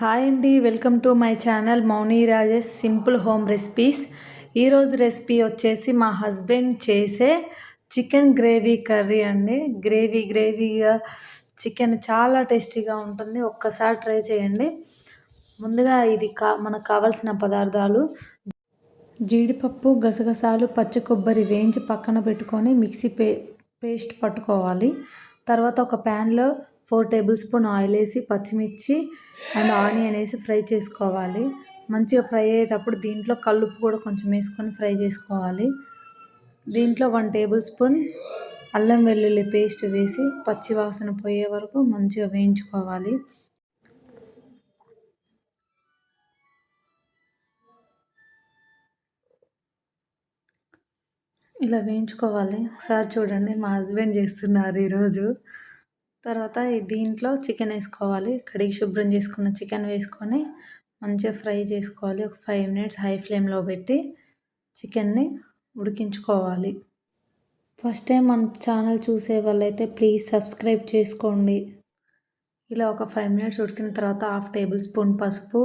Hi అండి, welcome to my channel Mouni Rajesh simple home recipes. ఈరోజు recipe వచ్చేసి మా హస్బెండ్ చేసే చికెన్ గ్రేవీ కర్రీ అండి. గ్రేవీగా చికెన్ చాలా టేస్టీగా ఉంటుంది. ఒక్కసారి ట్రై చేయండి. ముందుగా ఇది మనకు కావాల్సిన పదార్థాలు: జీడిపప్పు, గసగసాలు, పచ్చి కొబ్బరి వేయించి పక్కన పెట్టుకొని మిక్సీ పేస్ట్ పట్టుకోవాలి. తర్వాత ఒక ప్యాన్లో 4 టేబుల్ స్పూన్ ఆయిల్ వేసి పచ్చిమిర్చి అండ్ ఆనియన్ వేసి ఫ్రై చేసుకోవాలి. మంచిగా ఫ్రై అయ్యేటప్పుడు దీంట్లో కల్లుప్పు కూడా కొంచెం వేసుకొని ఫ్రై చేసుకోవాలి. దీంట్లో 1 టేబుల్ స్పూన్ అల్లం వెల్లుల్లి పేస్ట్ వేసి పచ్చి వాసన పోయే వరకు మంచిగా వేయించుకోవాలి. ఇలా వేయించుకోవాలి. ఒకసారి చూడండి, మా హస్బెండ్ చేస్తున్నారు ఈరోజు. తర్వాత దీంట్లో చికెన్ వేసుకోవాలి. కడిగి శుభ్రం చేసుకున్న చికెన్ వేసుకొని మంచిగా ఫ్రై చేసుకోవాలి. ఒక 5 మినిట్స్ హై ఫ్లేమ్లో పెట్టి చికెన్ని ఉడికించుకోవాలి. ఫస్ట్ టైం మన ఛానల్ చూసే వాళ్ళైతే ప్లీజ్ సబ్స్క్రైబ్ చేసుకోండి. ఇలా ఒక 5 మినిట్స్ ఉడికిన తర్వాత 1/2 టేబుల్ స్పూన్ పసుపు,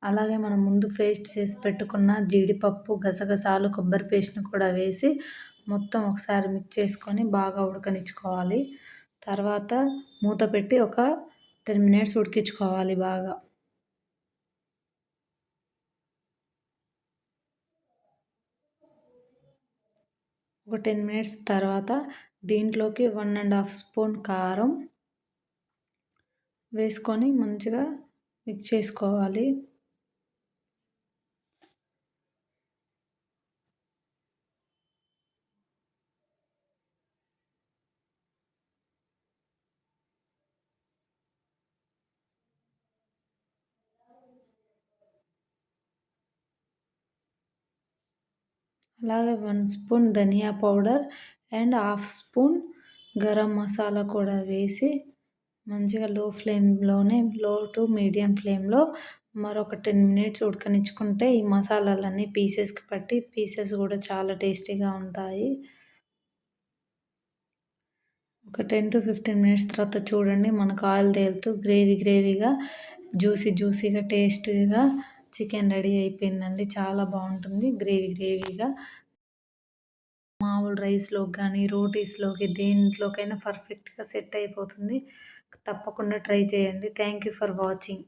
అలాగే మనం ముందు పేస్ట్ చేసి పెట్టుకున్న జీడిపప్పు, గసగసాలు, కొబ్బరి పేస్ట్ని కూడా వేసి మొత్తం ఒకసారి మిక్స్ చేసుకొని బాగా ఉడకనిచ్చుకోవాలి. తర్వాత మూత పెట్టి ఒక 10 మినిట్స్ ఉడికించుకోవాలి బాగా. ఒక 10 మినిట్స్ తర్వాత దీంట్లోకి 1.5 స్పూన్ కారం వేసుకొని మంచిగా మిక్స్ చేసుకోవాలి. అలాగే 1 స్పూన్ ధనియా powder and 1/2 spoon garam masala కూడా వేసి మంచిగా లో టు మీడియం ఫ్లేమ్లో మరొక 10 మినిట్స్ ఉడకనిచ్చుకుంటే ఈ మసాలాలన్నీ పీసెస్కి పట్టి పీసెస్ కూడా చాలా టేస్టీగా ఉంటాయి. ఒక 10 to 15 మినిట్స్ తర్వాత చూడండి, మనకు ఆయిల్ తేలుతూ గ్రేవీగా జ్యూసీగా టేస్టీగా చికెన్ రెడీ అయిపోయిందండి. చాలా బాగుంటుంది గ్రేవీగా. మామూలు రైస్లోకి కానీ రోటీస్లోకి దేంట్లోకైనా పర్ఫెక్ట్గా సెట్ అయిపోతుంది. తప్పకుండా ట్రై చేయండి. Thank you for watching.